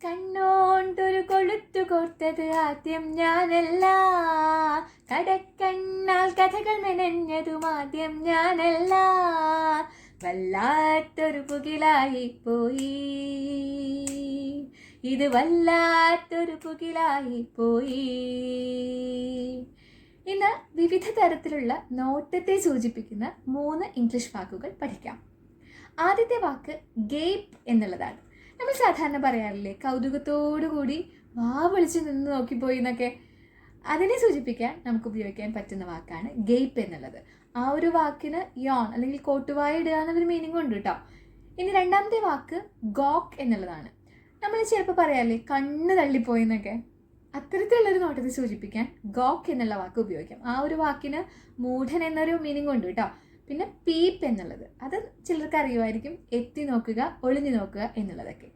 കണ്ണോണ്ടൊരു കൊളുത്തു കോർത്തത് ആദ്യം ഞാനല്ല, കടക്കണ്ണാൽ കഥകൾ മെനഞ്ഞതും ആദ്യം ഞാനല്ല, വല്ലാത്തൊരു പുകിലായി പോയി, ഇത് വല്ലാത്തൊരു പുകിലായി പോയി. ഇന്ന് വിവിധ തരത്തിലുള്ള നോട്ടത്തെ സൂചിപ്പിക്കുന്ന 3 ഇംഗ്ലീഷ് വാക്കുകൾ പഠിക്കാം. ആദ്യത്തെ വാക്ക് ഗേപ്പ് എന്നുള്ളതാണ്. നമ്മൾ സാധാരണ പറയാറില്ലേ, കൗതുകത്തോടുകൂടി വാ വിളിച്ച് നിന്ന് നോക്കിപ്പോയി എന്നൊക്കെ. അതിനെ സൂചിപ്പിക്കാൻ നമുക്ക് ഉപയോഗിക്കാൻ പറ്റുന്ന വാക്കാണ് ഗേപ്പ് എന്നുള്ളത്. ആ ഒരു വാക്കിന് യോൺ അല്ലെങ്കിൽ കോട്ടുവായ ഇടുക എന്നുള്ളൊരു മീനിങ് ഉണ്ട് കേട്ടോ. ഇനി രണ്ടാമത്തെ വാക്ക് ഗോക്ക് എന്നുള്ളതാണ്. നമ്മൾ ചിലപ്പോൾ പറയാറില്ലേ കണ്ണ് തള്ളിപ്പോയി എന്നൊക്കെ. അത്തരത്തിലുള്ളൊരു നോട്ടത്തെ സൂചിപ്പിക്കാൻ ഗോക്ക് എന്നുള്ള വാക്ക് ഉപയോഗിക്കാം. ആ ഒരു വാക്കിന് മൂഢൻ എന്നൊരു മീനിങ് ഉണ്ട് കേട്ടോ. പിന്നെ പീപ്പ് എന്നുള്ളത്, അത് ചിലർക്ക് അറിയുമായിരിക്കും, എത്തി നോക്കുക, ഒളിഞ്ഞു നോക്കുക എന്നുള്ളതൊക്കെ.